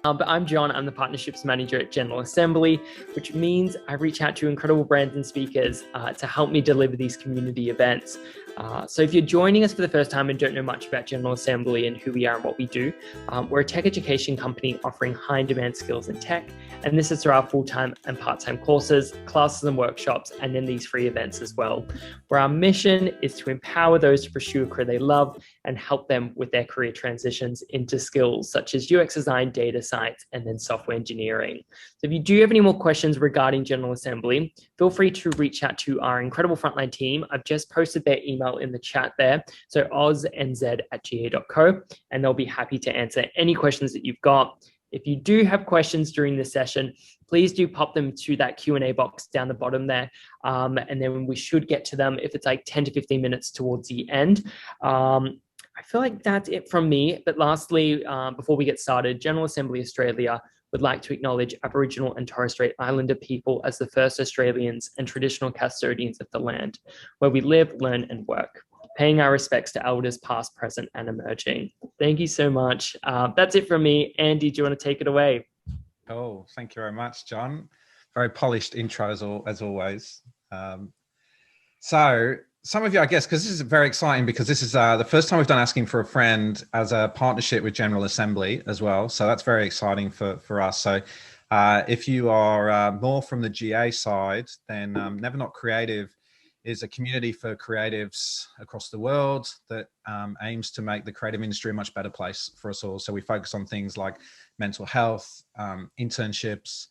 But I'm John, I'm the Partnerships Manager at General Assembly, which means I reach out to incredible brands and speakers to help me deliver these community events. So if you're joining us for the first time and don't know much about General Assembly and who we are and what we do, we're a tech education company offering high-demand skills in tech, and this is through our full-time and part-time courses, classes and workshops, and then these free events as well, where our mission is to empower those to pursue a career they love and help them with their career transitions into skills such as UX design, data science, and then software engineering. So if you do have any more questions regarding General Assembly, feel free to reach out to our incredible frontline team. I've just posted their email in the chat there, so oznz@ga.co, and they'll be happy to answer any questions that you've got. If you do have questions during this session, please do pop them to that Q&A box down the bottom there, and then we should get to them if it's like 10 to 15 minutes towards the end. I feel like that's it from me. But lastly, before we get started, General Assembly Australia would like to acknowledge Aboriginal and Torres Strait Islander people as the first Australians and traditional custodians of the land, where we live, learn, and work, paying our respects to elders past, present, and emerging. Thank you so much. That's it from me. Andy, do you want to take it away? Oh, thank you very much, John. Very polished intro as always. So some of you, I guess, because this is very exciting, because this is the first time we've done Asking for a Friend as a partnership with General Assembly as well. So that's very exciting for us. So if you are more from the GA side, then Never Not Creative is a community for creatives across the world that aims to make the creative industry a much better place for us all. So we focus on things like mental health, internships,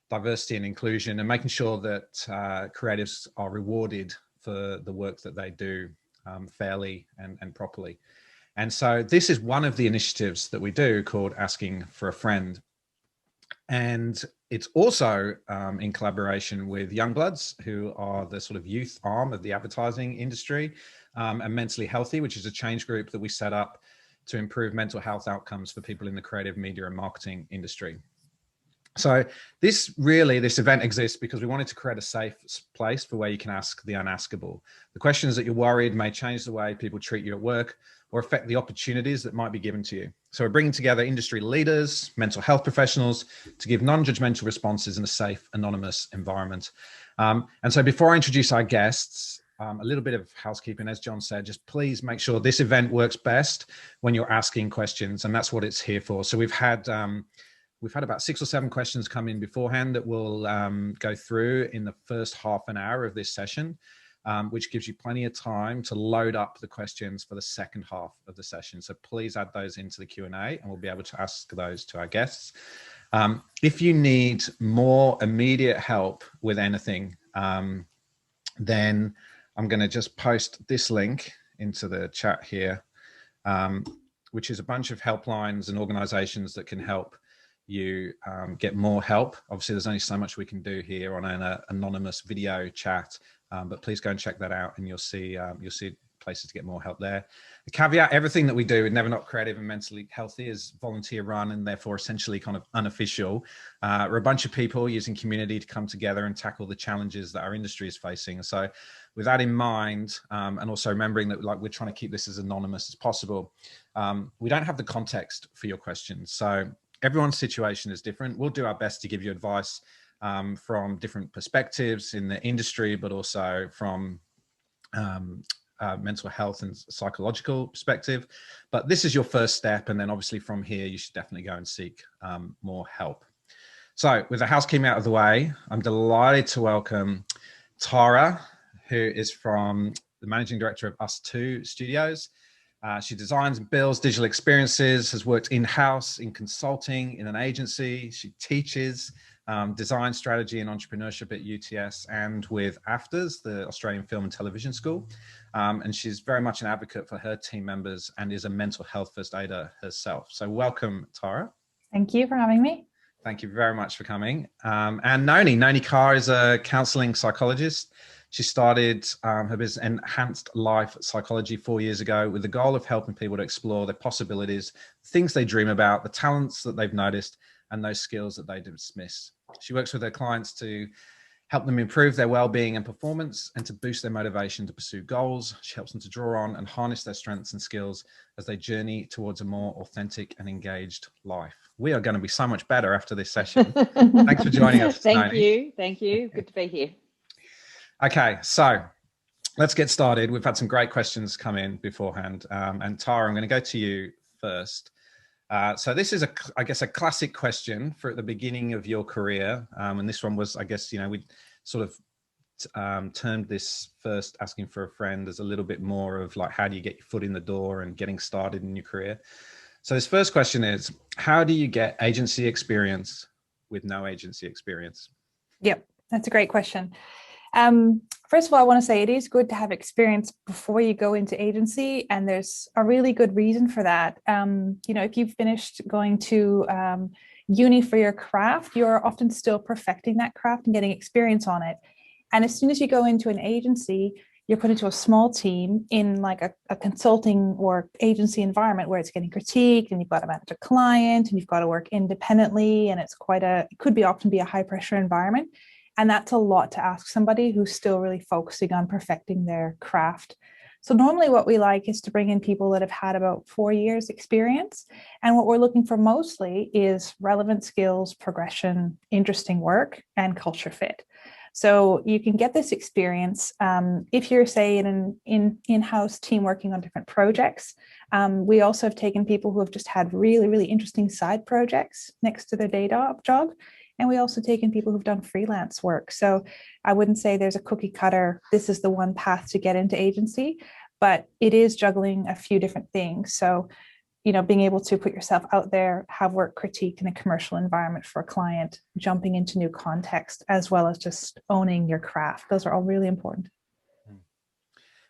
diversity and inclusion, and making sure that creatives are rewarded for the work that they do fairly and properly. And so this is one of the initiatives that we do called Asking for a Friend. And it's also in collaboration with Youngbloods, who are the sort of youth arm of the advertising industry, and Mentally Healthy, which is a change group that we set up to improve mental health outcomes for people in the creative media and marketing industry. So this event exists because we wanted to create a safe place for where you can ask the unaskable. The questions that you're worried may change the way people treat you at work or affect the opportunities that might be given to you. So we're bringing together industry leaders, mental health professionals to give non-judgmental responses in a safe, anonymous environment. And so before I introduce our guests, a little bit of housekeeping, as John said, just please make sure this event works best when you're asking questions, and that's what it's here for. So we've had about 6 or 7 questions come in beforehand that we'll go through in the first half an hour of this session, which gives you plenty of time to load up the questions for the second half of the session. So please add those into the Q&A and we'll be able to ask those to our guests. If you need more immediate help with anything, then I'm going to just post this link into the chat here, which is a bunch of helplines and organizations that can help you get more help. Obviously, there's only so much we can do here on an anonymous video chat, but please go and check that out, and you'll see places to get more help there. The caveat: everything that we do with Never Not Creative and Mentally Healthy is volunteer run and therefore essentially kind of unofficial. We're a bunch of people using community to come together and tackle the challenges that our industry is facing. So with that in mind, and also remembering that we're trying to keep this as anonymous as possible, we don't have the context for your questions. So everyone's situation is different. We'll do our best to give you advice from different perspectives in the industry, but also from mental health and psychological perspective. But this is your first step. And then obviously from here, you should definitely go and seek more help. So with the housekeeping out of the way, I'm delighted to welcome Tarra, who is from the managing director of Us2 Studios. She designs and builds digital experiences, has worked in-house in consulting in an agency. She teaches design strategy and entrepreneurship at UTS and with AFTRS, the Australian Film and Television School. And she's very much an advocate for her team members and is a mental health first aider herself. So welcome, Tarra. Thank you for having me. Thank you very much for coming. And Nonie Carr is a counseling psychologist. She started her business Enhanced Life Psychology 4 years ago with the goal of helping people to explore their possibilities, things they dream about, the talents that they've noticed, and those skills that they dismiss. She works with her clients to help them improve their well-being and performance, and to boost their motivation to pursue goals. She helps them to draw on and harness their strengths and skills as they journey towards a more authentic and engaged life. We are going to be so much better after this session. Thanks for joining us, Thank Nonie. you. Thank you. Good to be here. Okay, so let's get started. We've had some great questions come in beforehand. And Tara, I'm going to go to you first. So this is, I guess, a classic question for at the beginning of your career. And this one was, I guess, we sort of termed this first asking for a friend as a little bit more of like, how do you get your foot in the door and getting started in your career? So this first question is, how do you get agency experience with no agency experience? Yep, that's a great question. First of all, I want to say it is good to have experience before you go into agency, and there's a really good reason for that. If you've finished going to uni for your craft, you're often still perfecting that craft and getting experience on it. And as soon as you go into an agency, you're put into a small team in like a consulting or agency environment where it's getting critiqued, and you've got to manage a client, and you've got to work independently, and it could often be a high pressure environment. And that's a lot to ask somebody who's still really focusing on perfecting their craft. So normally what we like is to bring in people that have had about 4 years experience. And what we're looking for mostly is relevant skills, progression, interesting work, and culture fit. So you can get this experience if you're, say, in an in-house team working on different projects. We also have taken people who have just had really, really interesting side projects next to their day job. And we also taken people who've done freelance work. So I wouldn't say there's a cookie cutter, this is the one path to get into agency, but it is juggling a few different things. So, being able to put yourself out there, have work critiqued in a commercial environment for a client, jumping into new context, as well as just owning your craft. Those are all really important.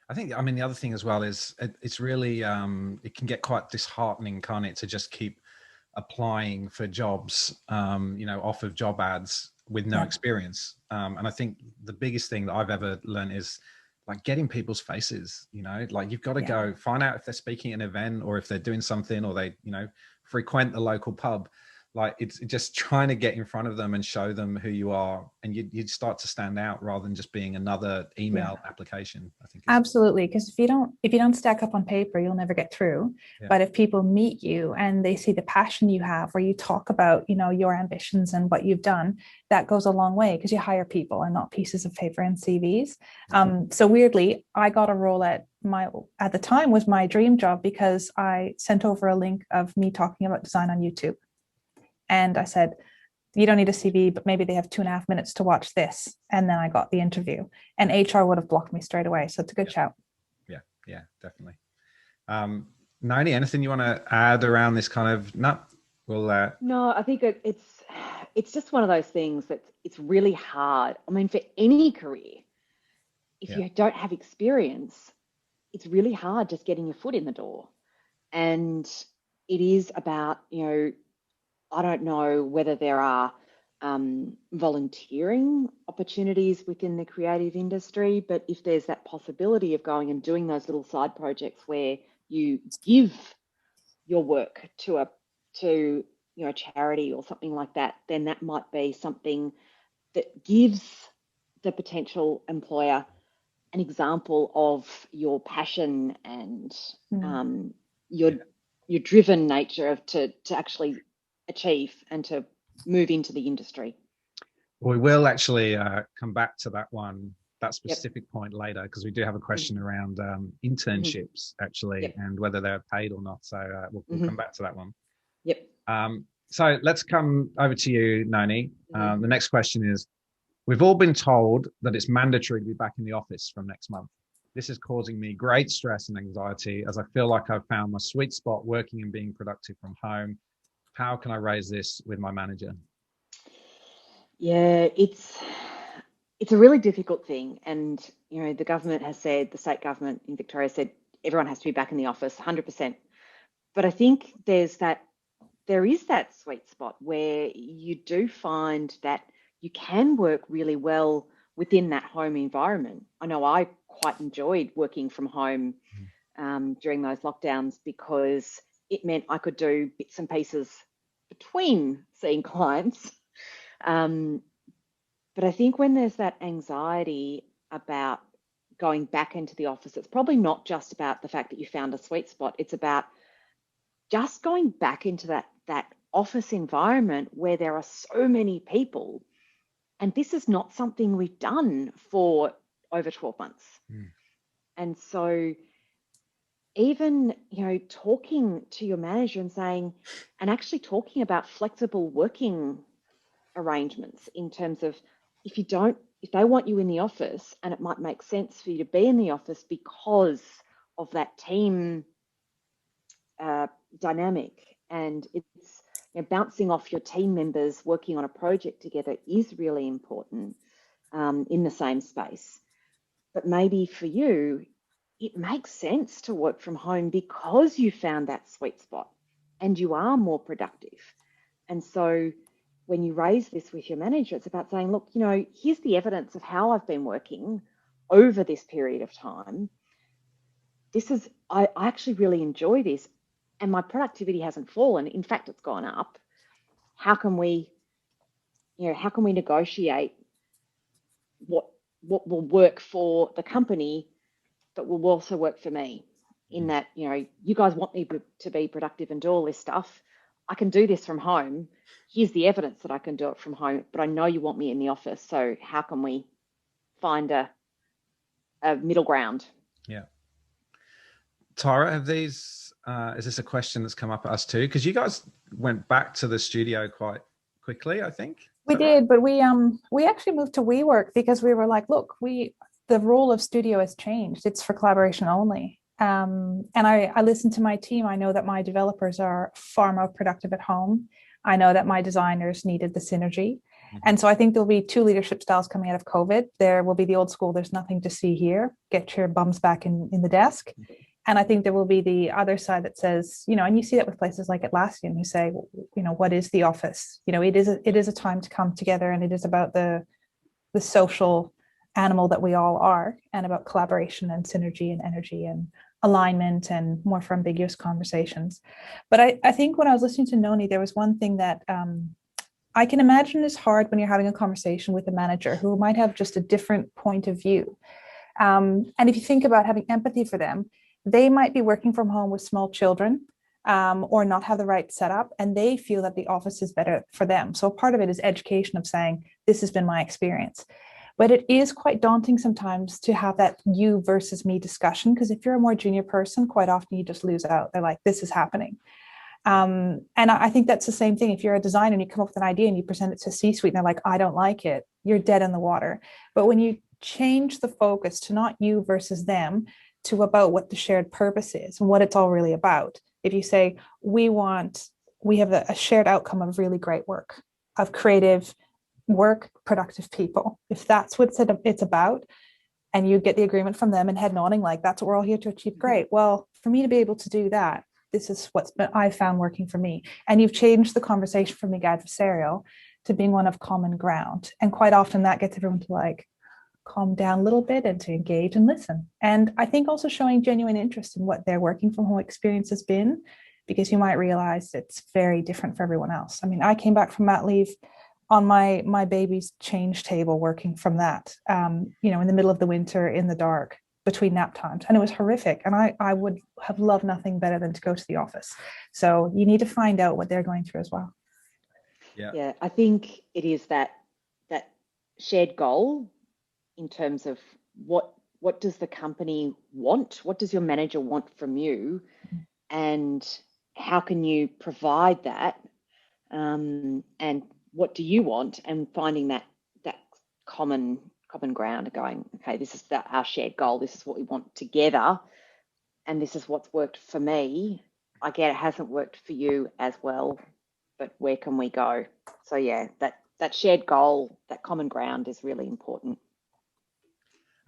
I think, the other thing as well is it's really, it can get quite disheartening, can't it, to just keep applying for jobs, off of job ads with no experience. And I think the biggest thing that I've ever learned is like getting people's faces, like you've got to go find out if they're speaking at an event or if they're doing something or they, frequent the local pub. Like it's just trying to get in front of them and show them who you are, and you'd start to stand out rather than just being another email application. I think absolutely, because if you don't stack up on paper, you'll never get through. But if people meet you and they see the passion you have, or you talk about your ambitions and what you've done, that goes a long way, because you hire people and not pieces of paper and CVs. So weirdly, I got a role at the time was my dream job, because I sent over a link of me talking about design on YouTube. And I said, you don't need a CV, but maybe they have 2.5 minutes to watch this. And then I got the interview, and HR would have blocked me straight away. So it's a good shout. Yeah, definitely. Nonie, anything you want to add around this kind of, no, I think it's just one of those things that it's really hard. For any career, if you don't have experience, it's really hard just getting your foot in the door. And it is about, I don't know whether there are volunteering opportunities within the creative industry, but if there's that possibility of going and doing those little side projects where you give your work to a charity or something like that, then that might be something that gives the potential employer an example of your passion and your driven nature to actually achieve and to move into the industry. We will actually come back to that specific point later, because we do have a question around internships actually, and whether they're paid or not. So we'll come back to that one. So let's come over to you, Nonie. The next question is, we've all been told that it's mandatory to be back in the office from next month. This is causing me great stress and anxiety, as I feel like I've found my sweet spot working and being productive from home. How can I raise this with my manager? Yeah, it's a really difficult thing. And, the government has said, the state government in Victoria said, everyone has to be back in the office 100%. But I think there is that sweet spot where you do find that you can work really well within that home environment. I know I quite enjoyed working from home during those lockdowns, because it meant I could do bits and pieces between seeing clients. But I think when there's that anxiety about going back into the office, it's probably not just about the fact that you found a sweet spot. It's about just going back into that office environment where there are so many people. And this is not something we've done for over 12 months. Mm. And so even, talking to your manager and actually talking about flexible working arrangements in terms of if they want you in the office, and it might make sense for you to be in the office because of that team dynamic, and it's bouncing off your team members working on a project together is really important in the same space. But maybe for you, it makes sense to work from home because you found that sweet spot and you are more productive. And so when you raise this with your manager, it's about saying, look, here's the evidence of how I've been working over this period of time. I actually really enjoy this, and my productivity hasn't fallen. In fact, it's gone up. How can we negotiate what will work for the company, but will also work for me? In that, you guys want me to be productive and do all this stuff. I can do this from home. Here's the evidence that I can do it from home, but I know you want me in the office. So how can we find a middle ground? Yeah. Tarra, is this a question that's come up at us too? Because you guys went back to the studio quite quickly, I think. We did, but we actually moved to WeWork because we were like, look, the role of studio has changed. It's for collaboration only. And I listen to my team. I know that my developers are far more productive at home. I know that my designers needed the synergy. Mm-hmm. And so I think there'll be two leadership styles coming out of COVID. There will be the old school, there's nothing to see here. Get your bums back in the desk. Mm-hmm. And I think there will be the other side that says, and you see that with places like Atlassian who say, what is the office? It is a time to come together, and it is about the social animal that we all are, and about collaboration and synergy and energy and alignment and more for ambiguous conversations. But I think when I was listening to Nonie, there was one thing that I can imagine is hard when you're having a conversation with a manager who might have just a different point of view. And if you think about having empathy for them, they might be working from home with small children or not have the right setup, and they feel that the office is better for them. So part of it is education of saying, this has been my experience. But it is quite daunting sometimes to have that you versus me discussion, because if you're a more junior person, quite often you just lose out. They're like, this is happening. And I think that's the same thing. If you're a designer and you come up with an idea and you present it to C-suite and they're like, I don't like it, you're dead in the water. But when you change the focus to not you versus them, to about what the shared purpose is and what it's all really about. If you say, we have a shared outcome of really great work, of creative work, productive people. If that's what it's about, and you get the agreement from them and head nodding, like, that's what we're all here to achieve, great. Well, for me to be able to do that, this is I found working for me. And you've changed the conversation from being adversarial to being one of common ground. And quite often that gets everyone to calm down a little bit and to engage and listen. And I think also showing genuine interest in what their working from home experience has been, because you might realize it's very different for everyone else. I mean, I came back from mat leave on my baby's change table, working from that, in the middle of the winter in the dark between nap times. And it was horrific. And I would have loved nothing better than to go to the office. So you need to find out what they're going through as well. Yeah, I think it is that shared goal in terms of what does the company want? What does your manager want from you? And how can you provide that? And what do you want? And finding that common ground, going, okay, this is our shared goal. This is what we want together. And this is what's worked for me. I get it hasn't worked for you as well, but where can we go? So yeah, that shared goal, that common ground is really important.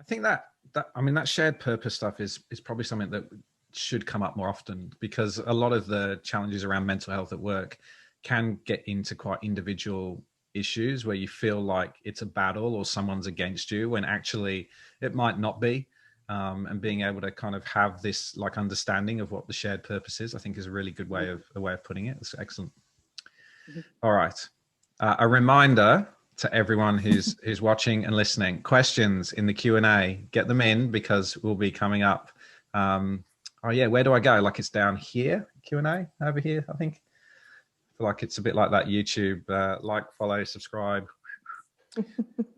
I think that shared purpose stuff is probably something that should come up more often, because a lot of the challenges around mental health at work can get into quite individual issues where you feel like it's a battle or someone's against you, when actually it might not be. And being able to kind of have this understanding of what the shared purpose is, I think is a really good way of putting it. It's excellent. Mm-hmm. All right. A reminder to everyone who's watching and listening. Questions in the Q&A, get them in because we'll be coming up. Oh yeah, where do I go? Like it's down here, Q&A over here, I think. I feel like it's a bit like that YouTube, like, follow, subscribe.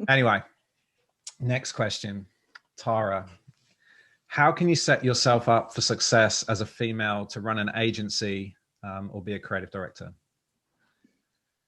Anyway, next question, Tara. How can you set yourself up for success as a female to run an agency or be a creative director?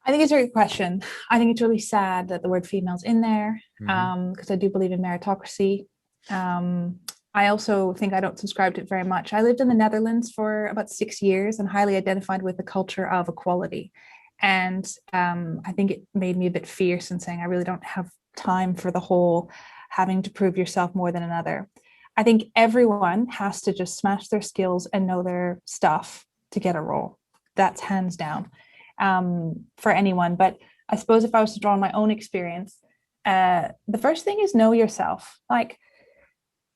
I think it's a great question. I think it's really sad that the word female's in there because I do believe in meritocracy. I also think I don't subscribe to it very much. I lived in the Netherlands for about 6 years and highly identified with the culture of equality. And I think it made me a bit fierce in saying I really don't have time for the whole having to prove yourself more than another. I think everyone has to just smash their skills and know their stuff to get a role. That's hands down. For anyone. But I suppose if I was to draw on my own experience, the first thing is know yourself. Like,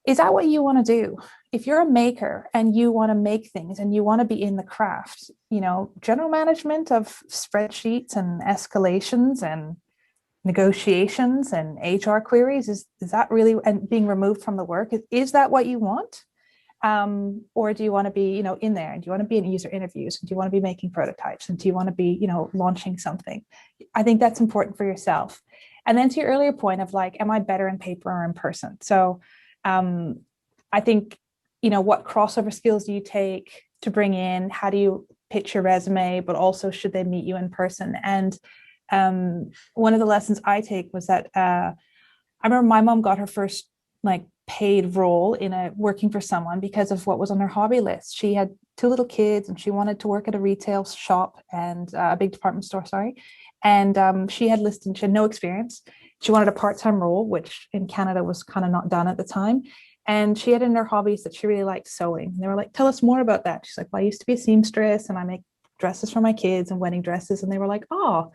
is that what you want to do? If you're a maker and you want to make things and you want to be in the craft, you know, general management of spreadsheets and escalations and negotiations and HR queries, is that really, and being removed from the work, is that what you want? Or do you want to be, you know, in there, and do you want to be in user interviews, and do you want to be making prototypes, and do you want to be, you know, launching something? I think that's important for yourself. And then to your earlier point of like, am I better in paper or in person? So I think, you know, what crossover skills do you take to bring in? How do you pitch your resume, but also should they meet you in person? And one of the lessons I take was that I remember my mom got her first like paid role in working for someone because of what was on her hobby list. She had 2 little kids and she wanted to work at a retail shop and a big department store, and she had listed, she had no experience. She wanted a part-time role, which in Canada was kind of not done at the time. And she had in her hobbies that she really liked sewing. And they were like, tell us more about that. She's like, well, I used to be a seamstress and I make dresses for my kids and wedding dresses. And they were like, oh,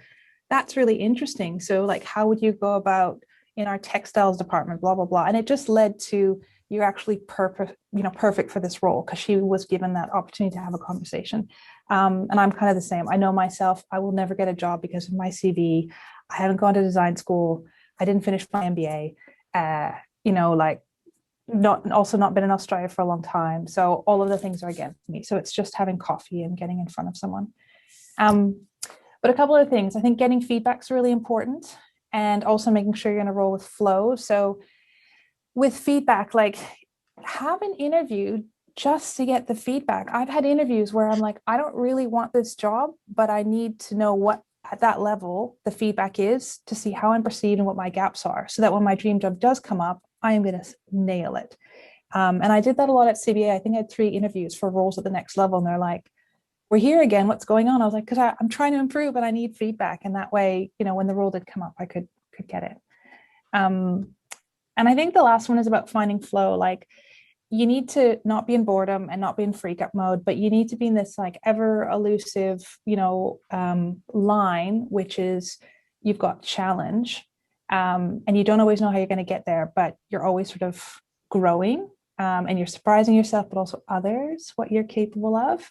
that's really interesting. So like, how would you go about in our textiles department, blah, blah, blah. And it just led to, you're actually perfect for this role, because she was given that opportunity to have a conversation. And I'm kind of the same. I know myself, I will never get a job because of my CV. I haven't gone to design school. I didn't finish my MBA, you know, like not been in Australia for a long time. So all of the things are against me. So it's just having coffee and getting in front of someone. But a couple of things, I think getting feedback is really important. And also making sure you're in a role with flow. So with feedback, like have an interview just to get the feedback. I've had interviews where I'm like, I don't really want this job, but I need to know what at that level the feedback is to see how I'm perceived and what my gaps are, so that when my dream job does come up, I am going to nail it. And I did that a lot at CBA. I think I had 3 interviews for roles at the next level. And they're like, we're here again, what's going on? I was like, because I'm trying to improve and I need feedback. And that way, you know, when the role did come up, I could get it. And I think the last one is about finding flow. Like you need to not be in boredom and not be in freak up mode, but you need to be in this like ever elusive, you know, line, which is you've got challenge and you don't always know how you're going to get there, but you're always sort of growing and you're surprising yourself, but also others, what you're capable of.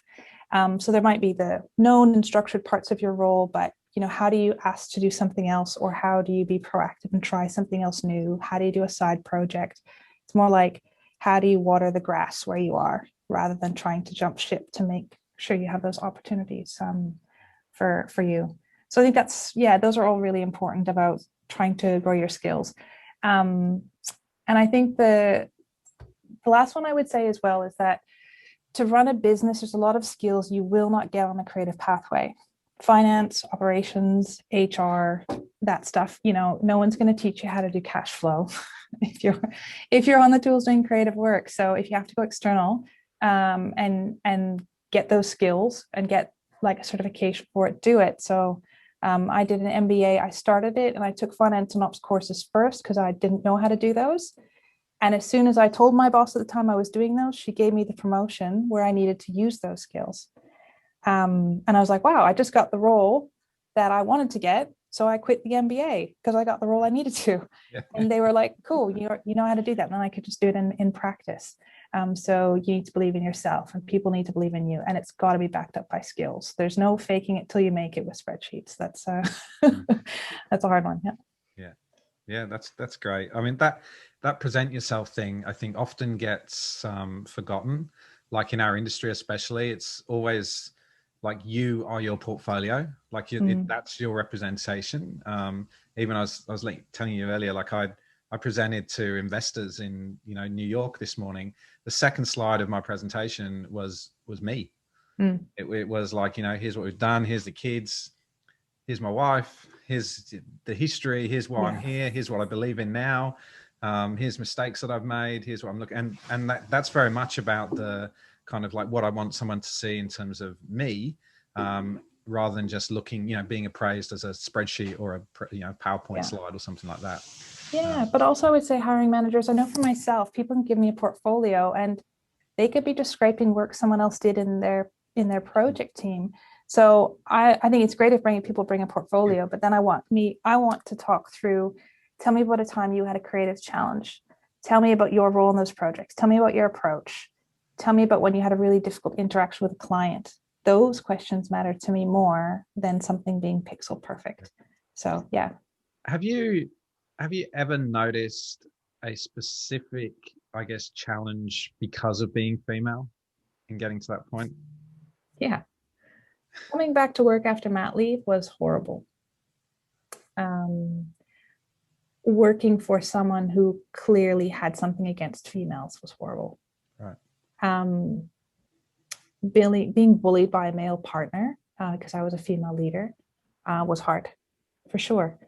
So there might be the known and structured parts of your role, but you know, how do you ask to do something else, or how do you be proactive and try something else new? How do you do a side project? It's more like, how do you water the grass where you are, rather than trying to jump ship to make sure you have those opportunities for you. So I think those are all really important about trying to grow your skills. And I think the last one I would say as well is that to run a business, there's a lot of skills you will not get on a creative pathway. Finance, operations, HR, that stuff, you know, no one's going to teach you how to do cash flow if you're on the tools doing creative work. So if you have to go external and get those skills and get like a certification for it, do it. So I did an MBA. I started it and I took finance and ops courses first because I didn't know how to do those. And as soon as I told my boss at the time I was doing those, she gave me the promotion where I needed to use those skills. And I was like, wow, I just got the role that I wanted to get. So I quit the MBA because I got the role I needed to. Yeah. And they were like, cool, you know how to do that. And then I could just do it in practice. So you need to believe in yourself, and people need to believe in you, and it's got to be backed up by skills. There's no faking it till you make it with spreadsheets. That's that's a hard one. Yeah, that's great. I mean, that present yourself thing, I think, often gets forgotten. Like in our industry, especially, it's always like you are your portfolio. Like that's your representation. Even I was like telling you earlier, like I presented to investors in New York this morning. The second slide of my presentation was me. It was like, here's what we've done. Here's the kids. Here's my wife. Here's the history. Here's why I'm here. Here's what I believe in now. Here's mistakes that I've made. Here's what I'm looking, and that's very much about the kind of like what I want someone to see in terms of me, rather than just looking, being appraised as a spreadsheet or a PowerPoint slide or something like that. Yeah, but also I would say hiring managers, I know for myself, people can give me a portfolio and they could be just scraping work someone else did in their project team. So I think it's great if people bring a portfolio, but then I want to talk through, tell me about a time you had a creative challenge. Tell me about your role in those projects. Tell me about your approach. Tell me about when you had a really difficult interaction with a client. Those questions matter to me more than something being pixel perfect. So yeah. Have you ever noticed a specific, I guess, challenge because of being female and getting to that point? Yeah. Coming back to work after mat leave was horrible. Working for someone who clearly had something against females was horrible. Right. Being bullied by a male partner because I was a female leader was hard, for sure.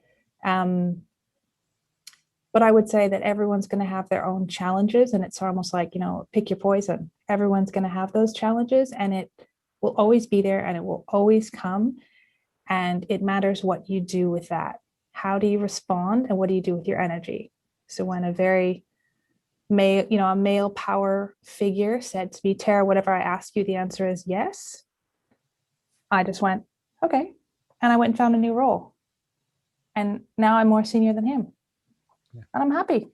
But I would say that everyone's going to have their own challenges, and it's almost like, pick your poison. Everyone's going to have those challenges, and it will always be there, and it will always come. And it matters what you do with that. How do you respond, and what do you do with your energy? So when a male power figure said to me, Tarra, whatever I ask you, the answer is yes, I just went, okay. And I went and found a new role. And now I'm more senior than him. Yeah. And I'm happy.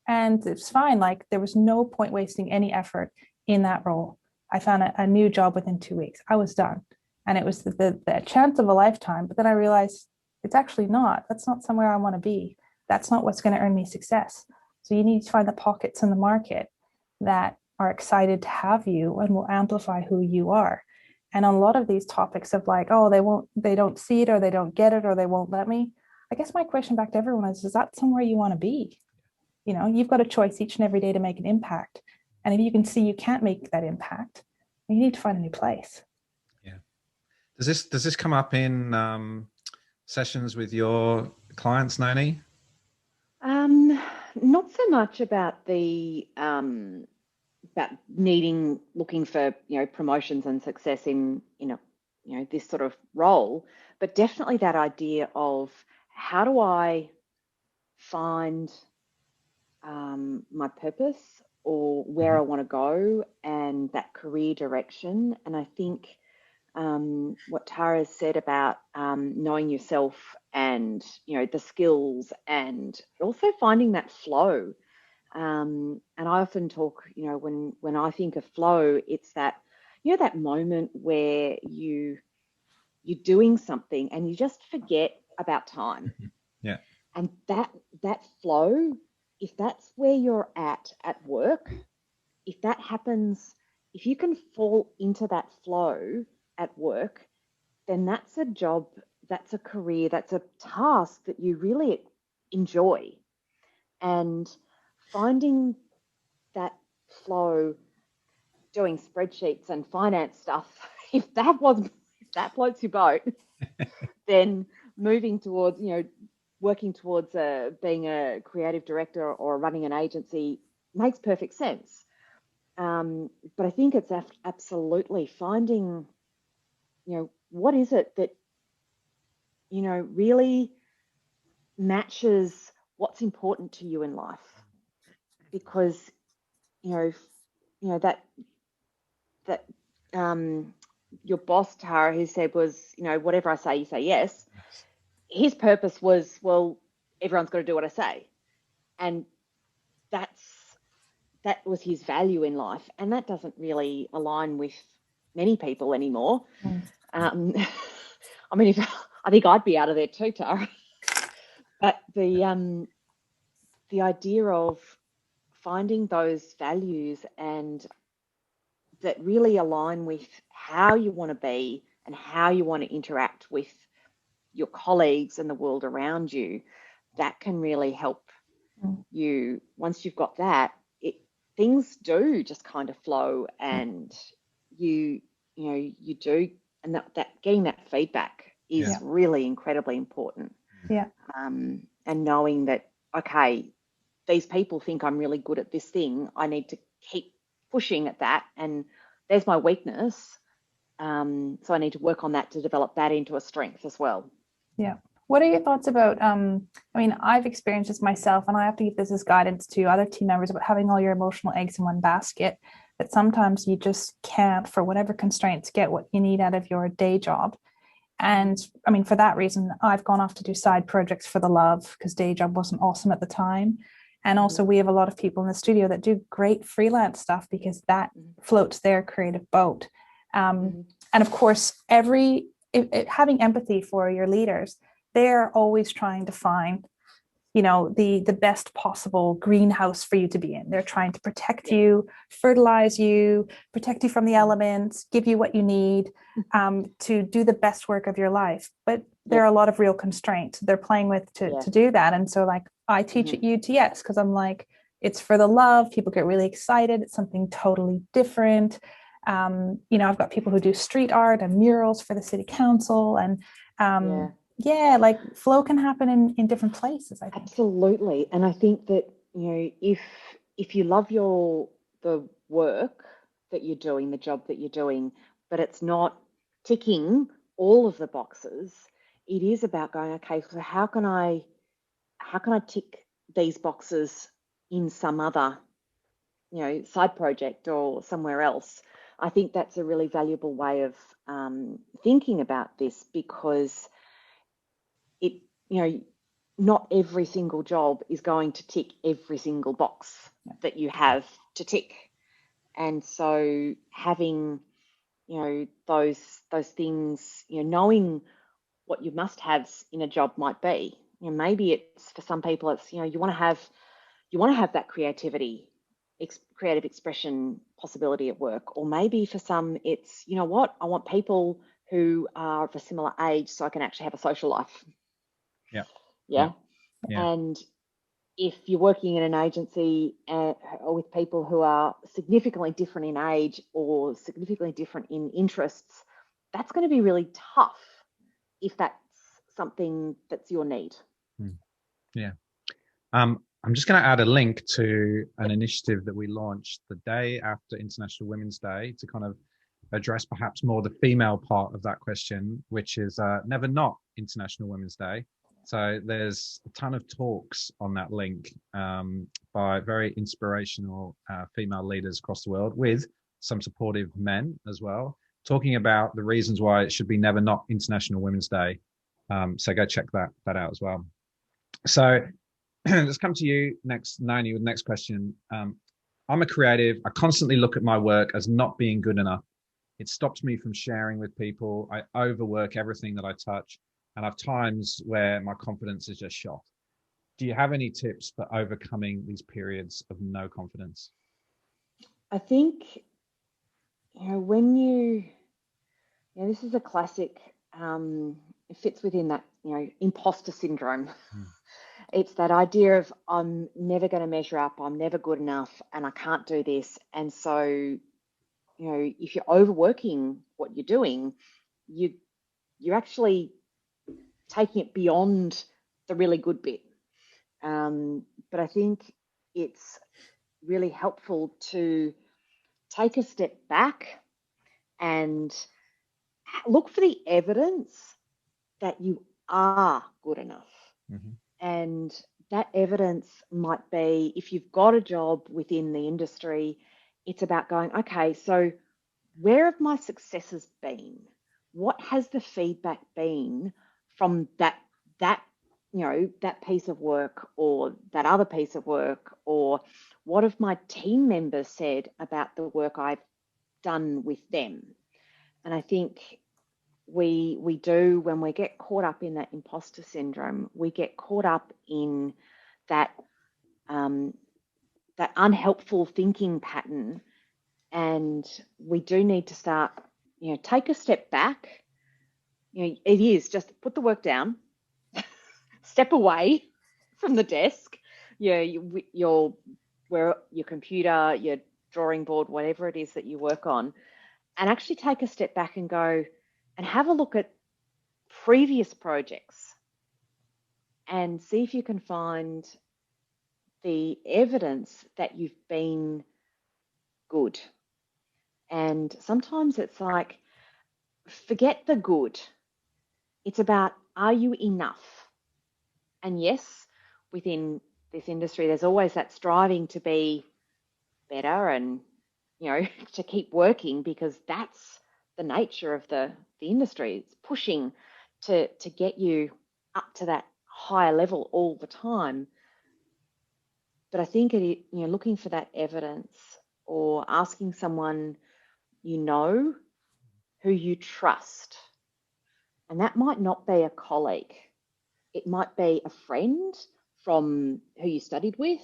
And it's fine. Like, there was no point wasting any effort in that role. I found a new job within 2 weeks. I was done. And it was the chance of a lifetime. But then I realized it's actually not. That's not somewhere I want to be. That's not what's going to earn me success. So you need to find the pockets in the market that are excited to have you and will amplify who you are. And on a lot of these topics of like, oh, they don't see it, or they don't get it, or they won't let me. I guess my question back to everyone is that somewhere you want to be? You've got a choice each and every day to make an impact. And if you can see you can't make that impact, you need to find a new place. Yeah. Does this come up in sessions with your clients, Nonie? Not so much about about looking for promotions and success in this sort of role, but definitely that idea of how do I find my purpose or where I want to go and that career direction. And I think what Tarra said about knowing yourself and the skills, and also finding that flow. And I often talk, when I think of flow, it's that that moment where you're doing something and you just forget about time. Yeah. And that flow, if that's where you're at work, if that happens, if you can fall into that flow at work, then that's a job, that's a career, that's a task that you really enjoy. And finding that flow, doing spreadsheets and finance stuff, if that floats your boat, then moving towards, working towards being a creative director or running an agency makes perfect sense. But I think it's absolutely finding, what is it that, really matches what's important to you in life. Because, that your boss, Tarra, who said was, whatever I say, you say yes. His purpose was, well, everyone's got to do what I say. And that's that was his value in life, and that doesn't really align with many people anymore. I mean, I think I'd be out of there too, Tara. But the idea of finding those values and that really align with how you want to be and how you want to interact with your colleagues and the world around you, that can really help you. Once you've got that, things do just kind of flow, and you do, and that getting that feedback is really incredibly important. And knowing that, okay, these people think I'm really good at this thing, I need to keep pushing at that, and there's my weakness, so I need to work on that to develop that into a strength as well. What are your thoughts about, I mean, I've experienced this myself, and I have to give this as guidance to other team members about having all your emotional eggs in one basket, that sometimes you just can't, for whatever constraints, get what you need out of your day job. And I mean, for that reason, I've gone off to do side projects for the love, because day job wasn't awesome at the time. And also we have a lot of people in the studio that do great freelance stuff because that floats their creative boat. And of course, having empathy for your leaders, they're always trying to find, the best possible greenhouse for you to be in. They're trying to protect you, fertilize you, protect you from the elements, give you what you need to do the best work of your life. But there are a lot of real constraints they're playing with to do that. And so, like, I teach at UTS because I'm like, it's for the love. People get really excited. It's something totally different. I've got people who do street art and murals for the city council, and like flow can happen in different places, I think. Absolutely. And I think that, if you love the work that you're doing, the job that you're doing, but it's not ticking all of the boxes, it is about going, okay, so how can I tick these boxes in some other, side project or somewhere else? I think that's a really valuable way of thinking about this, because not every single job is going to tick every single box that you have to tick. And so having, those things, knowing what your must-haves in a job might be. Maybe it's, for some people, it's, you want to have that creative expression possibility at work. Or maybe for some, it's, I want people who are of a similar age so I can actually have a social life. Yeah. And if you're working in an agency or with people who are significantly different in age or significantly different in interests, that's going to be really tough if that's something that's your need. I'm just going to add a link to an initiative that we launched the day after International Women's Day to kind of address perhaps more the female part of that question, which is Never Not International Women's Day. So there's a ton of talks on that link by very inspirational female leaders across the world, with some supportive men as well, talking about the reasons why it should be Never Not International Women's Day. So go check that out as well. So let's come to you next, Nonie, with the next question. I'm a creative. I constantly look at my work as not being good enough. It stops me from sharing with people. I overwork everything that I touch, and I have times where my confidence is just shot. Do you have any tips for overcoming these periods of no confidence? I think, this is a classic, it fits within that, imposter syndrome. It's that idea of, I'm never going to measure up, I'm never good enough, and I can't do this. And so, if you're overworking what you're doing, you're actually taking it beyond the really good bit. But I think it's really helpful to take a step back and look for the evidence that you are good enough. And that evidence might be, if you've got a job within the industry, it's about going, okay, so where have my successes been? What has the feedback been from that that piece of work or that other piece of work, or what have my team members said about the work I've done with them? And I think we do, when we get caught up in that imposter syndrome, we get caught up in that that unhelpful thinking pattern, and we do need to start, take a step back. It is just put the work down, step away from the desk, your computer, your drawing board, whatever it is that you work on, and actually take a step back and go and have a look at previous projects and see if you can find the evidence that you've been good. And sometimes it's like, forget the good. It's about, are you enough? And yes, within this industry, there's always that striving to be better and, to keep working, because that's the nature of the industry. It's pushing to get you up to that higher level all the time. But I think looking for that evidence, or asking someone who you trust, and that might not be a colleague. It might be a friend from who you studied with,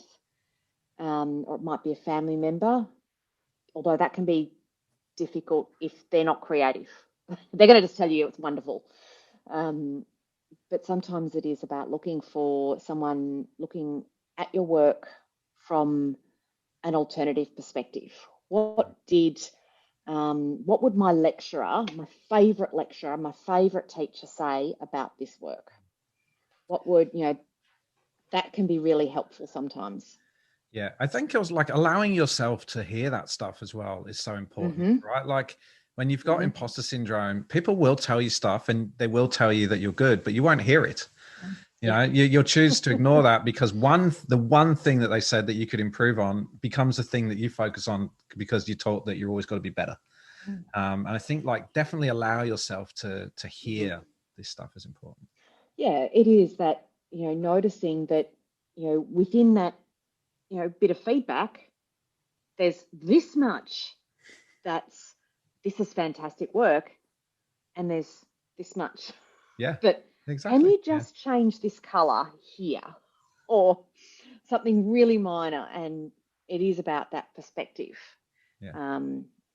or it might be a family member, although that can be difficult if they're not creative. They're going to just tell you it's wonderful. But sometimes it is about looking for someone looking at your work from an alternative perspective. What would my lecturer, my favourite teacher say about this work? What would, that can be really helpful sometimes. Yeah, I think it was like allowing yourself to hear that stuff as well is so important, right? Like when you've got imposter syndrome, people will tell you stuff and they will tell you that you're good, but you won't hear it. You'll choose to ignore that because the one thing that they said that you could improve on becomes the thing that you focus on because you're taught that you're always got to be better. And I think like definitely allow yourself to hear this stuff is important. Yeah, it is that, noticing that, within that, bit of feedback, there's this much this is fantastic work, and there's this much. Yeah. But exactly. Can you just change this color here, or something really minor? And it is about that perspective. Yeah.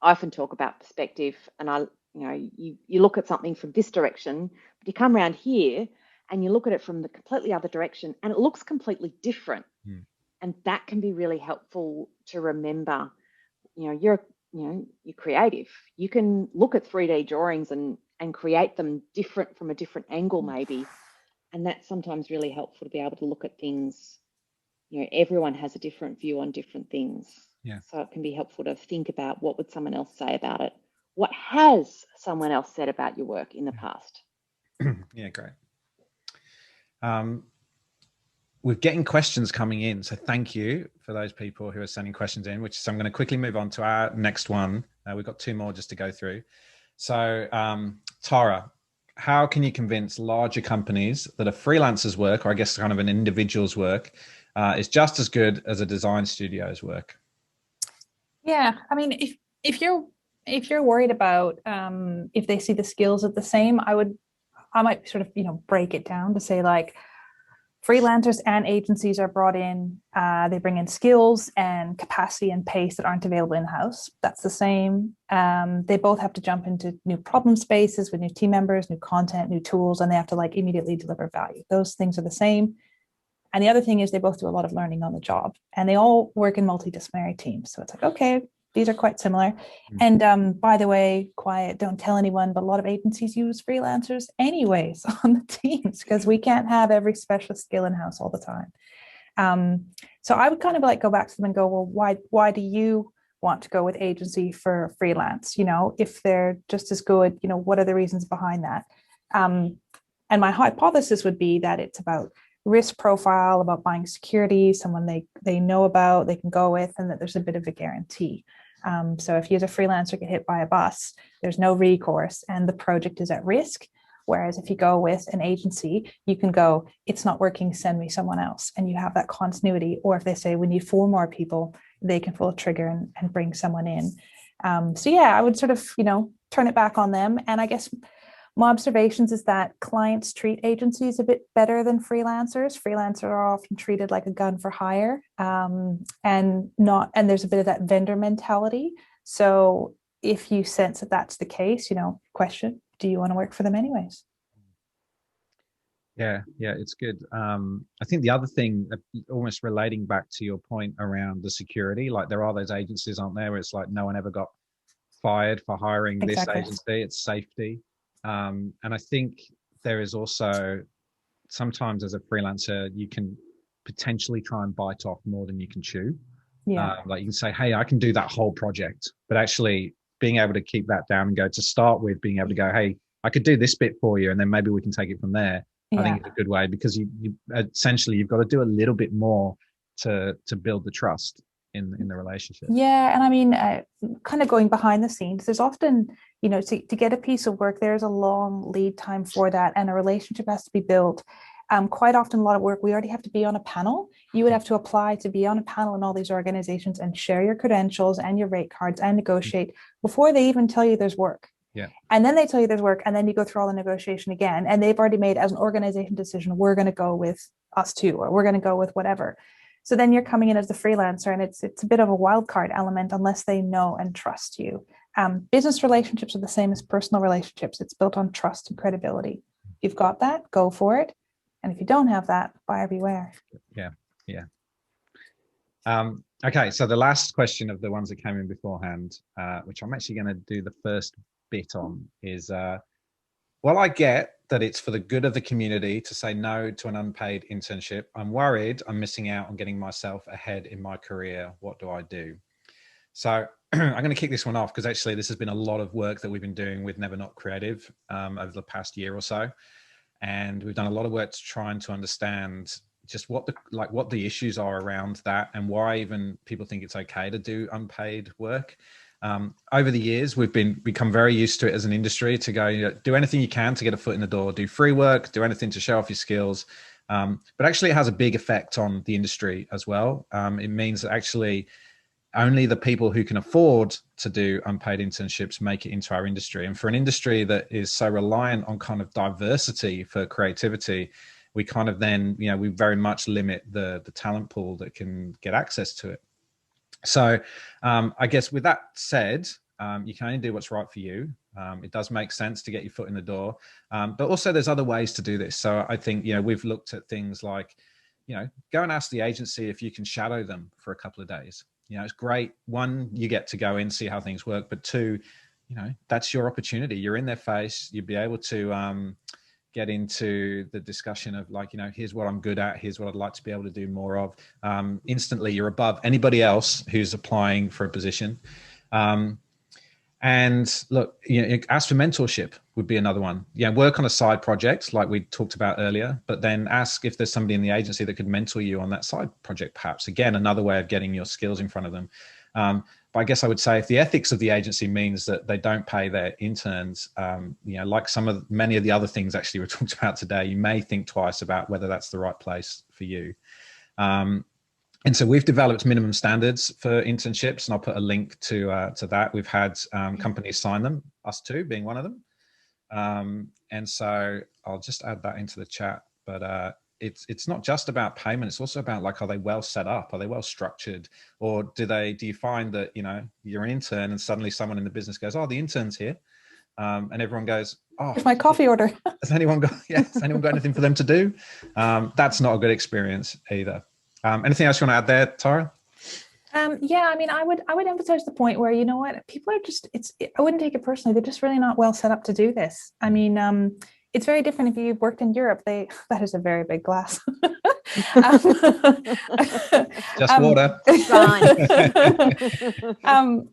I often talk about perspective, and you look at something from this direction, but you come around here and you look at it from the completely other direction, and it looks completely different. And that can be really helpful to remember. You're creative. You can look at 3D drawings and create them different from a different angle, maybe. And that's sometimes really helpful to be able to look at things. Everyone has a different view on different things. Yeah. So it can be helpful to think about, what would someone else say about it? What has someone else said about your work in the past? Yeah, great. We're getting questions coming in. So thank you for those people who are sending questions in, I'm going to quickly move on to our next one. We've got 2 more just to go through. So Tarra, how can you convince larger companies that a freelancer's work, or I guess kind of an individual's work, is just as good as a design studio's work? Yeah, I mean, if you're worried about if they see the skills as the same, I might sort of break it down to say, like, freelancers and agencies are brought in. They bring in skills and capacity and pace that aren't available in-house. That's the same. They both have to jump into new problem spaces with new team members, new content, new tools, and they have to like immediately deliver value. Those things are the same. And the other thing is they both do a lot of learning on the job, and they all work in multidisciplinary teams. So it's like, okay, these are quite similar. And by the way, quiet, don't tell anyone, but a lot of agencies use freelancers anyways on the teams because we can't have every specialist skill in-house all the time. So I would kind of like go back to them and go, well, why do you want to go with agency for freelance? If they're just as good, what are the reasons behind that? And my hypothesis would be that it's about risk profile, about buying security, someone they know about, they can go with, and that there's a bit of a guarantee. So if you as a freelancer get hit by a bus, there's no recourse and the project is at risk. Whereas if you go with an agency, you can go, it's not working, send me someone else. And you have that continuity. Or if they say we need 4 more people, they can pull a trigger and bring someone in. So yeah, I would sort of, turn it back on them. And I guess my observations is that clients treat agencies a bit better than freelancers. Freelancers are often treated like a gun for hire, and there's a bit of that vendor mentality. So if you sense that that's the case, question, do you want to work for them anyways? Yeah, it's good. I think the other thing, almost relating back to your point around the security, like there are those agencies, aren't there, where it's like no one ever got fired for hiring this agency, it's safety. And I think there is also sometimes as a freelancer, you can potentially try and bite off more than you can chew. Yeah. Like you can say, hey, I can do that whole project, but actually being able to keep that down and go to start with, being able to go, hey, I could do this bit for you, and then maybe we can take it from there. I think it's a good way, because you essentially you've got to do a little bit more to build the trust in the relationship. Yeah, and I mean, kind of going behind the scenes, there's often, to get a piece of work, there's a long lead time for that, and a relationship has to be built. Quite often, a lot of work, we already have to be on a panel. You would have to apply to be on a panel in all these organizations and share your credentials and your rate cards and negotiate before they even tell you there's work. Yeah. And then they tell you there's work, and then you go through all the negotiation again, and they've already made as an organization decision, we're going to go with us too, or we're going to go with whatever. So then you're coming in as the freelancer, and it's a bit of a wild card element unless they know and trust you. Business relationships are the same as personal relationships. It's built on trust and credibility. If you've got that, go for it. And if you don't have that, buyer beware. Yeah. Okay, so the last question of the ones that came in beforehand, which I'm actually going to do the first bit on, is, well, I get that it's for the good of the community to say no to an unpaid internship. I'm worried I'm missing out on getting myself ahead in my career. What do I do? So I'm going to kick this one off, because actually this has been a lot of work that we've been doing with Never Not Creative over the past year or so. And we've done a lot of work trying to understand just what the issues are around that, and why even people think it's okay to do unpaid work. Over the years, we've become very used to it as an industry to go, do anything you can to get a foot in the door, do free work, do anything to show off your skills. But actually it has a big effect on the industry as well. It means that actually only the people who can afford to do unpaid internships make it into our industry. And for an industry that is so reliant on kind of diversity for creativity, we kind of then, we very much limit the talent pool that can get access to it. So I guess with that said, you can only do what's right for you. It does make sense to get your foot in the door. But also there's other ways to do this. So I think, we've looked at things like, go and ask the agency if you can shadow them for a couple of days. It's great. One, you get to go in, see how things work. But two, that's your opportunity. You're in their face. You'd be able to get into the discussion of like, here's what I'm good at. Here's what I'd like to be able to do more of. Instantly, you're above anybody else who's applying for a position. And look, ask for mentorship would be another one. Work on a side project like we talked about earlier, but then ask if there's somebody in the agency that could mentor you on that side project, perhaps. Again, another way of getting your skills in front of them. But I guess I would say if the ethics of the agency means that they don't pay their interns, like many of the other things actually we talked about today, you may think twice about whether that's the right place for you. And so we've developed minimum standards for internships, and I'll put a link to that. We've had companies sign them, us too, being one of them. And so I'll just add that into the chat. But it's not just about payment. It's also about like, are they well set up? Are they well structured? Or do you find that, you're an intern and suddenly someone in the business goes, oh, the intern's here. And everyone goes, oh, here's my coffee order. Has anyone got anything for them to do? That's not a good experience either. Anything else you want to add there, Tarra? Yeah, I mean, I would emphasize the point where, people are just, I wouldn't take it personally. They're just really not well set up to do this. I mean, it's very different if you've worked in Europe. That is a very big glass. Just water.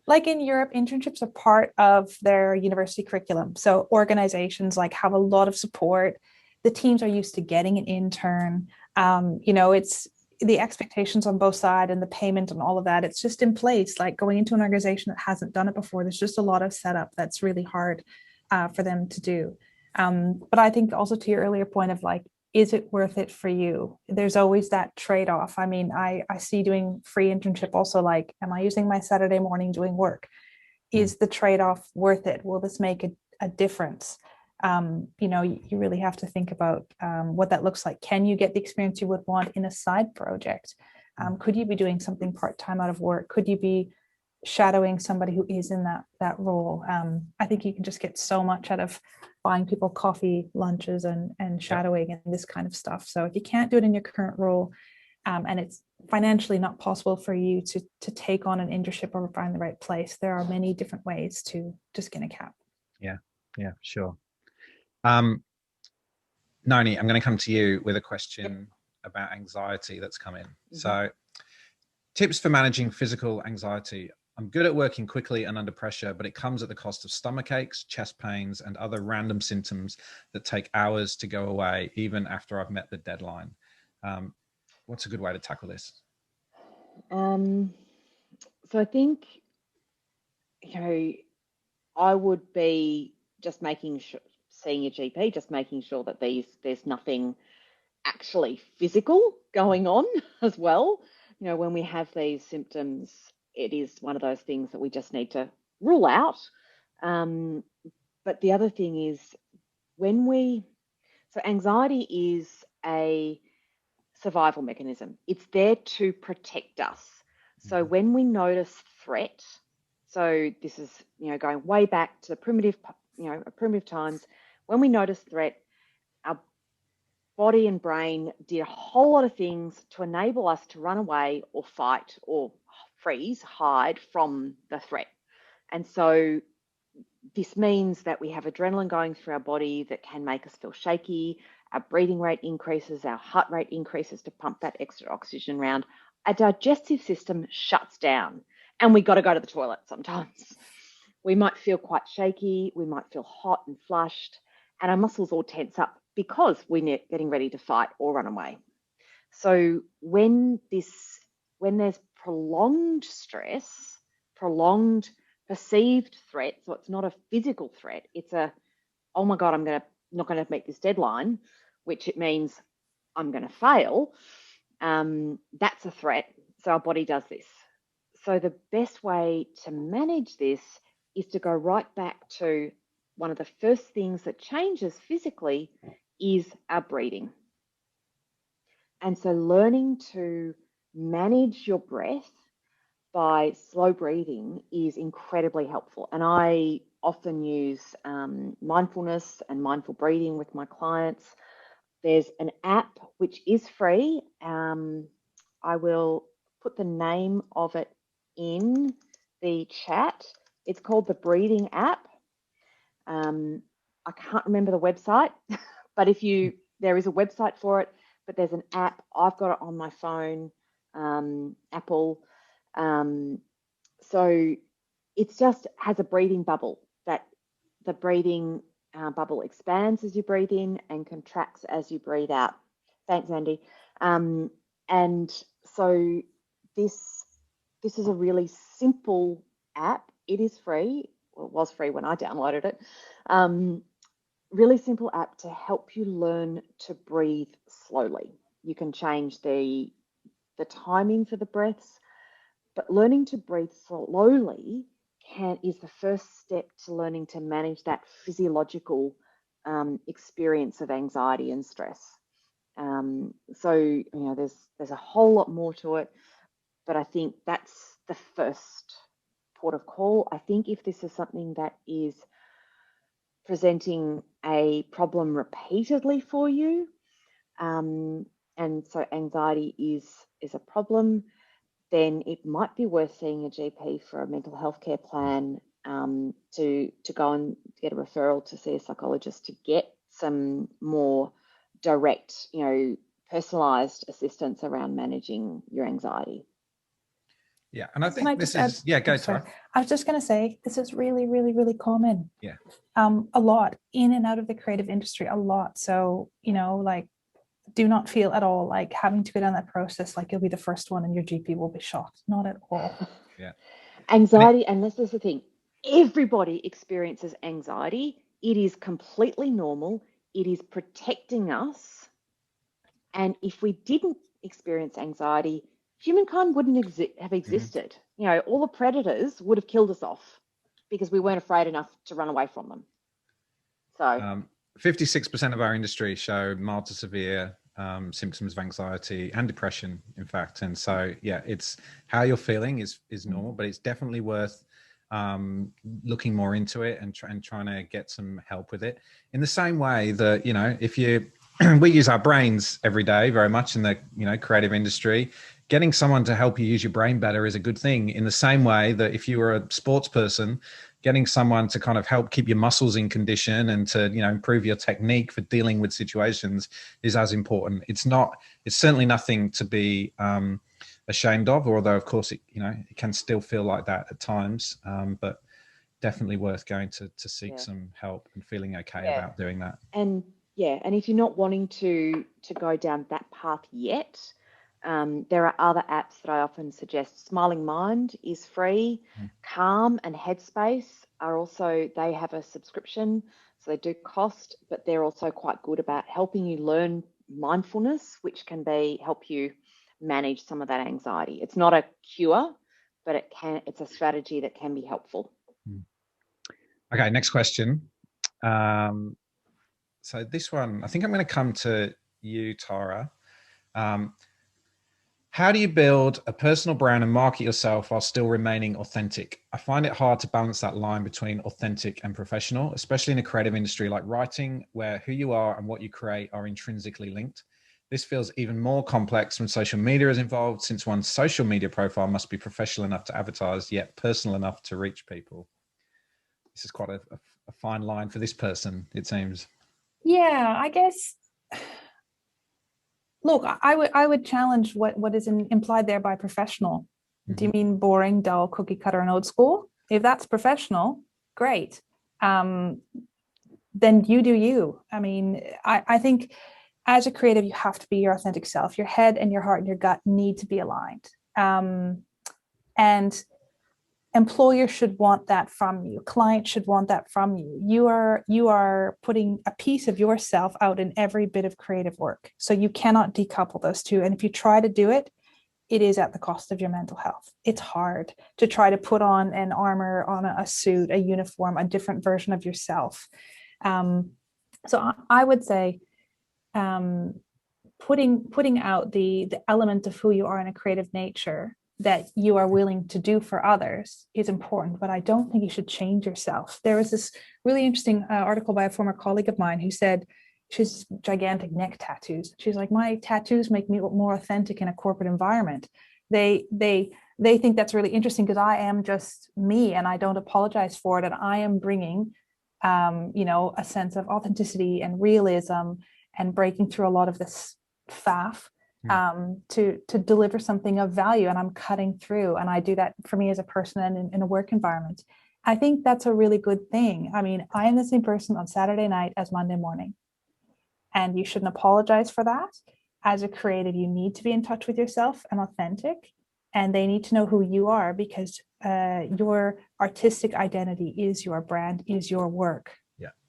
Like in Europe, internships are part of their university curriculum. So organizations have a lot of support. The teams are used to getting an intern. It's the expectations on both sides and the payment and all of that. It's just in place. Like going into an organization that hasn't done it before, there's just a lot of setup that's really hard for them to do. But I think also to your earlier point of like, is it worth it for you? There's always that trade-off. I mean, I see doing free internship also like, am I using my Saturday morning doing work? Is the trade-off worth it? Will this make a difference? You really have to think about what that looks like. Can you get the experience you would want in a side project? Could you be doing something part-time out of work? Could you be shadowing somebody who is in that role? I think you can just get so much out of buying people coffee, lunches, and shadowing and this kind of stuff. So if you can't do it in your current role, and it's financially not possible for you to take on an internship or find the right place, there are many different ways to skin a cat. Yeah, sure. Nonie, I'm going to come to you with a question about anxiety that's come in. So, tips for managing physical anxiety. I'm good at working quickly and under pressure, but it comes at the cost of stomach aches, chest pains, and other random symptoms that take hours to go away, even after I've met the deadline. What's a good way to tackle this? So I think, I would be just making sure, seeing your GP, just making sure that there's nothing actually physical going on as well. When we have these symptoms, it is one of those things that we just need to rule out. But the other thing is so anxiety is a survival mechanism. It's there to protect us. So when we notice threat, so this is, going way back to the primitive times, when we notice threat, our body and brain did a whole lot of things to enable us to run away or fight or freeze, hide from the threat. And so this means that we have adrenaline going through our body that can make us feel shaky. Our breathing rate increases, our heart rate increases to pump that extra oxygen around. Our digestive system shuts down and we got to go to the toilet sometimes. We might feel quite shaky, we might feel hot and flushed, and our muscles all tense up because we're getting ready to fight or run away. So when there's prolonged stress, prolonged perceived threat, so it's not a physical threat, it's oh my God, I'm not going to meet this deadline, which it means I'm going to fail. That's a threat. So our body does this. So the best way to manage this is to go right back to one of the first things that changes physically is our breathing. And so learning to manage your breath by slow breathing is incredibly helpful. And I often use mindfulness and mindful breathing with my clients. There's an app which is free. I will put the name of it in the chat. It's called the Breathing app. I can't remember the website, but there is a website for it, but there's an app. I've got it on my phone, Apple. So it just has a breathing bubble that the breathing bubble expands as you breathe in and contracts as you breathe out. Thanks, Andy. And so this is a really simple app. It is free. Well, it was free when I downloaded it. Really simple app to help you learn to breathe slowly. You can change the timing for the breaths, but learning to breathe slowly is the first step to learning to manage that physiological experience of anxiety and stress. So there's a whole lot more to it, but I think that's the first port of call. I think if this is something that is presenting a problem repeatedly for you, and so anxiety is a problem, then it might be worth seeing a GP for a mental health care plan, to go and get a referral to see a psychologist to get some more direct, personalized assistance around managing your anxiety. Yeah, and I think this is, go Tarra. I was just going to say, this is really, really, really common. Yeah. A lot in and out of the creative industry, a lot. So, do not feel at all like having to go down that process, like you'll be the first one and your GP will be shocked. Not at all. Yeah. Anxiety, and this is the thing, everybody experiences anxiety it is completely normal. It is protecting us. And if we didn't experience anxiety, humankind wouldn't have existed. You know, all the predators would have killed us off because we weren't afraid enough to run away from them. So 56% of our industry show mild to severe symptoms of anxiety and depression, in fact. And so, yeah, it's how you're feeling is normal, but it's definitely worth looking more into it and trying to get some help with it. In the same way that, you know, if you we use our brains every day very much in the, you know, creative industry. Getting someone to help you use your brain better is a good thing, in the same way that if you were a sports person, getting someone to kind of help keep your muscles in condition and to, you know, improve your technique for dealing with situations is as important. It's certainly nothing to be ashamed of, although of course it, you know, it can still feel like that at times, but definitely worth going to seek some help and feeling okay about doing that. And if you're not wanting to go down that path yet, there are other apps that I often suggest. Smiling Mind is free. Calm and Headspace are also, they have a subscription, so they do cost, but they're also quite good about helping you learn mindfulness, which can help you manage some of that anxiety. It's not a cure, but it's a strategy that can be helpful. Okay, next question. So this one, I think I'm going to come to you, Tarra. How do you build a personal brand and market yourself while still remaining authentic? I find it hard to balance that line between authentic and professional, especially in a creative industry like writing, where who you are and what you create are intrinsically linked. This feels even more complex when social media is involved, since one's social media profile must be professional enough to advertise, yet personal enough to reach people. This is quite a fine line for this person, it seems. Yeah, I guess. Look, I would challenge what is implied there by professional. Do you mean boring, dull, cookie cutter, and old school? If that's professional, great. Then you do you. I mean, I think as a creative, you have to be your authentic self. Your head and your heart and your gut need to be aligned. And employers should want that from you. Clients should want that from you. You are putting a piece of yourself out in every bit of creative work. So you cannot decouple those two. And if you try to do it, it is at the cost of your mental health. It's hard to try to put on an armor, on a suit, a uniform, a different version of yourself. So I would say putting out the element of who you are in a creative nature that you are willing to do for others is important, but I don't think you should change yourself. There was this really interesting article by a former colleague of mine who said she's gigantic neck tattoos. She's like, my tattoos make me more authentic in a corporate environment. They think that's really interesting because I am just me and I don't apologize for it. And I am bringing, a sense of authenticity and realism and breaking through a lot of this faff to deliver something of value, and I'm cutting through, and I do that for me as a person and in a work environment. I think that's a really good thing. I mean, I am the same person on Saturday night as Monday morning, and you shouldn't apologize for that. As a creative, you need to be in touch with yourself and authentic, and they need to know who you are, because your artistic identity is your brand, is your work,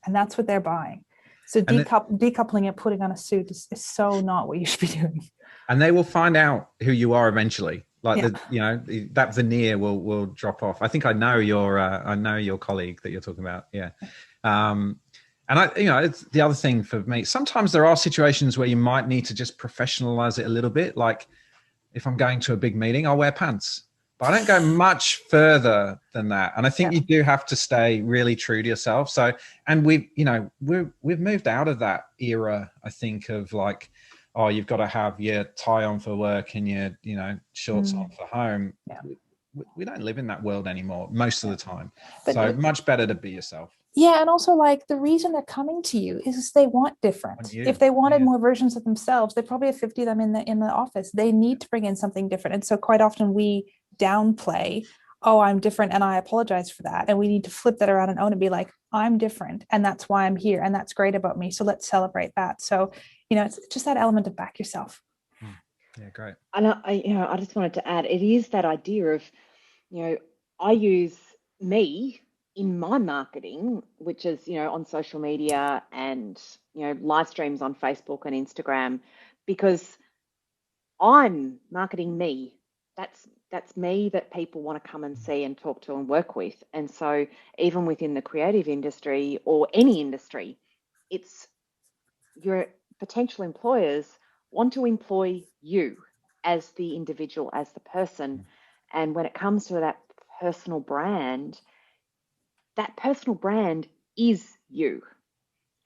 and that's what they're buying. So decoupling it, putting on a suit is so not what you should be doing. And they will find out who you are eventually. Like that veneer will drop off. I think I know your colleague that you're talking about. Yeah. And it's the other thing for me. Sometimes there are situations where you might need to just professionalize it a little bit. Like if I'm going to a big meeting, I'll wear pants. But I don't go much further than that. And I think you do have to stay really true to yourself. So, and we've moved out of that era, I think, of like, oh, you've got to have your tie on for work and your, shorts on for home. Yeah. We don't live in that world anymore most of the time. But so much better to be yourself. Yeah. And also, like, the reason they're coming to you is they want different. If they wanted more versions of themselves, they probably have 50 of them in the office. They need to bring in something different. And so quite often we downplay, oh, I'm different and I apologize for that. And we need to flip that around and own it, be like, I'm different and that's why I'm here and that's great about me. So let's celebrate that. So, it's just that element of back yourself. Yeah, great. And I just wanted to add, it is that idea of, I use me in my marketing, which is, on social media and, live streams on Facebook and Instagram, because I'm marketing me. That's me that people want to come and see and talk to and work with. And so even within the creative industry or any industry, it's your potential employers want to employ you as the individual, as the person. And when it comes to that personal brand is you.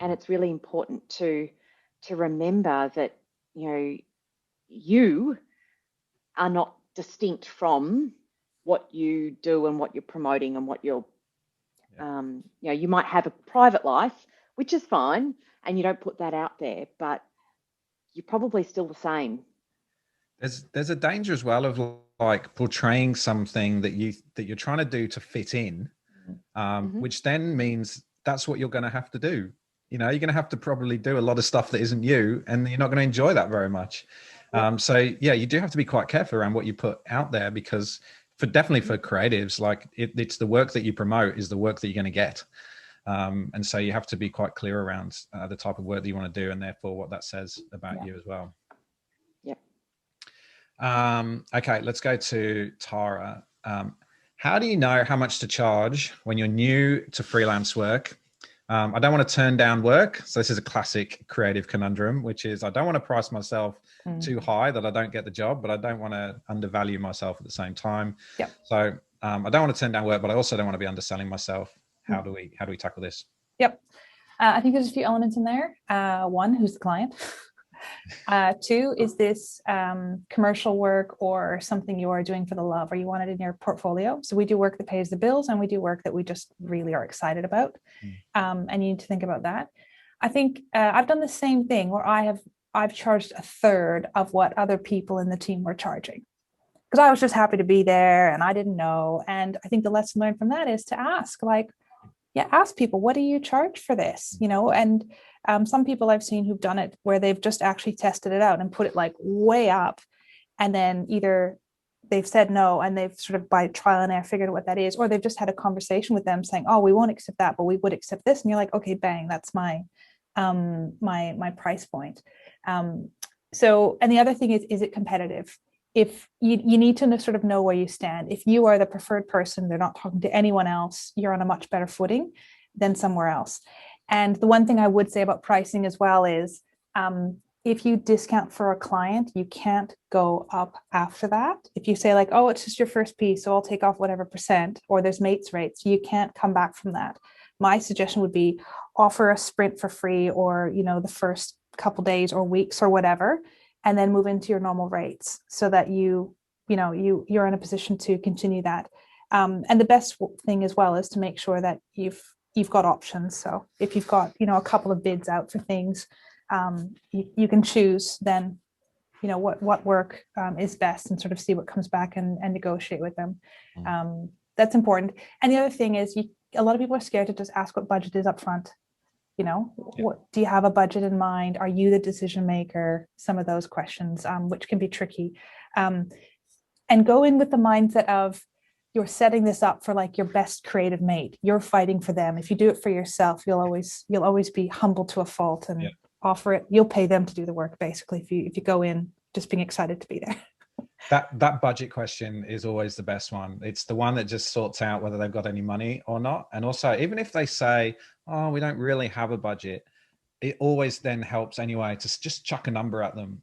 And it's really important to remember that, you are not distinct from what you do and what you're promoting and what you're, you might have a private life, which is fine, and you don't put that out there, but you're probably still the same. There's a danger as well of like portraying something that you're trying to do to fit in, which then means that's what you're going to have to do. You're going to have to probably do a lot of stuff that isn't you, and you're not going to enjoy that very much. So you do have to be quite careful around what you put out there, because definitely for creatives, like it's the work that you promote is the work that you're going to get. And so you have to be quite clear around the type of work that you want to do, and therefore what that says about you as well. Okay, let's go to Tarra. How do you know how much to charge when you're new to freelance work? I don't want to turn down work. So this is a classic creative conundrum, which is I don't want to price myself too high that I don't get the job, but I don't want to undervalue myself at the same time. So I don't want to turn down work, but I also don't want to be underselling myself. How do we tackle this? I think there's a few elements in there. One, who's the client? Two, is this commercial work or something you are doing for the love, or you want it in your portfolio? So we do work that pays the bills, and we do work that we just really are excited about. And you need to think about that. I think I've done the same thing where I've charged a third of what other people in the team were charging, because I was just happy to be there and I didn't know. And I think the lesson learned from that is to ask, ask people, what do you charge for this? And some people I've seen who've done it where they've just actually tested it out and put it like way up. And then either they've said no and they've sort of by trial and error figured out what that is, or they've just had a conversation with them saying, oh, we won't accept that, but we would accept this. And you're like, okay, bang, that's my price point. So, and the other thing is it competitive? If you need to sort of know where you stand. If you are the preferred person, they're not talking to anyone else, you're on a much better footing than somewhere else. And the one thing I would say about pricing as well is if you discount for a client, you can't go up after that. If you say like, oh, it's just your first piece, so I'll take off whatever percent, or there's mates rates, you can't come back from that. My suggestion would be offer a sprint for free, or, the first couple days or weeks or whatever, and then move into your normal rates so that you're in a position to continue that. And the best thing as well is to make sure that you've got options. So if you've got, a couple of bids out for things, you can choose then, what work is best, and sort of see what comes back and negotiate with them. That's important. And the other thing is a lot of people are scared to just ask what budget is up front. What do you have a budget in mind? Are you the decision maker? Some of those questions, which can be tricky. And go in with the mindset of you're setting this up for like your best creative mate. You're fighting for them. If you do it for yourself, you'll always be humble to a fault and offer it. You'll pay them to do the work, basically, if you go in just being excited to be there. That budget question is always the best one. It's the one that just sorts out whether they've got any money or not. And also, even if they say, oh, we don't really have a budget, it always then helps anyway to just chuck a number at them.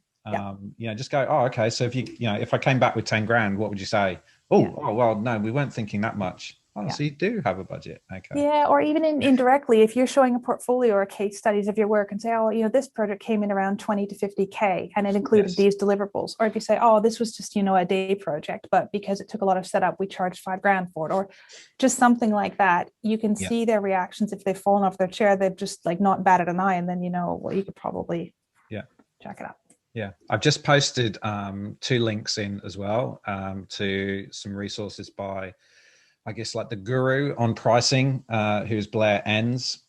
Just go, oh, okay. So if I came back with 10 grand, what would you say? Oh, well, no, we weren't thinking that much. Oh, so you do have a budget. Okay. Yeah, or even indirectly, if you're showing a portfolio or case studies of your work and say, oh, this project came in around 20 to 50K and it included these deliverables. Or if you say, oh, this was just, a day project, but because it took a lot of setup, we charged $5,000 for it, or just something like that. You can see their reactions. If they've fallen off their chair, they've just like not batted an eye, and then, you could probably check it out. Yeah, I've just posted 2 links in as well to some resources by, I guess, like the guru on pricing, who's Blair Enns.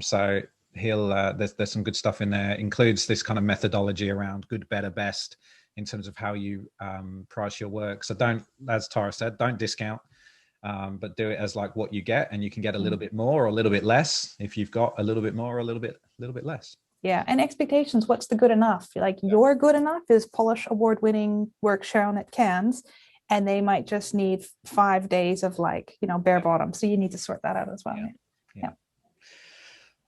So there's some good stuff in there. Includes this kind of methodology around good, better, best in terms of how you price your work. So don't, as Tarra said, don't discount. but do it as like what you get, and you can get a little bit more or a little bit less if you've got a little bit more or a little bit less. Yeah, and expectations. What's the good enough? Like your good enough is Polish award-winning work shown at Cannes, and they might just need 5 days of like, bare bottom. So you need to sort that out as well. Yeah.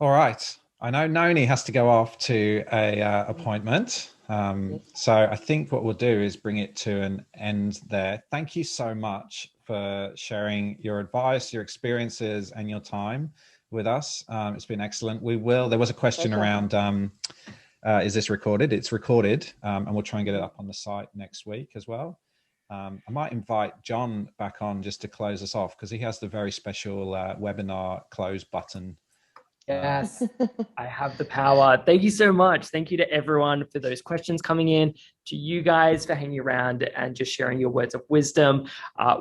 All right. I know Nonie has to go off to a appointment. So I think what we'll do is bring it to an end there. Thank you so much for sharing your advice, your experiences, and your time with us. It's been excellent. There was a question around, is this recorded? It's recorded, and we'll try and get it up on the site next week as well. I might invite John back on just to close us off, because he has the very special webinar close button. Yes, I have the power. Thank you so much. Thank you to everyone for those questions coming in, to you guys for hanging around and just sharing your words of wisdom.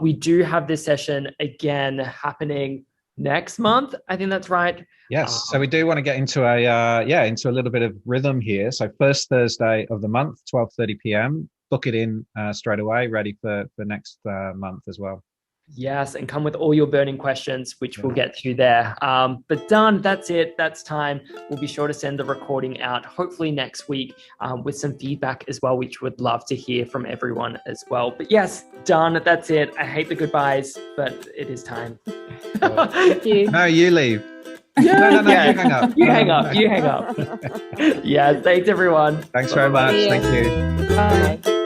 We do have this session again happening next month. I think that's right. Yes. So we do want to get into into a little bit of rhythm here. So first Thursday of the month, 12:30 p.m. Book it in straight away, ready for next month as well. Yes, and come with all your burning questions, which we'll get to there. But done, that's it. That's time. We'll be sure to send the recording out, hopefully next week, with some feedback as well, which would love to hear from everyone as well. But yes, done. That's it. I hate the goodbyes, but it is time. Thank you. No, you leave. Yeah. No, you hang up. You hang up. You hang up. Yeah, thanks everyone. Thanks very much. Thank you. Bye.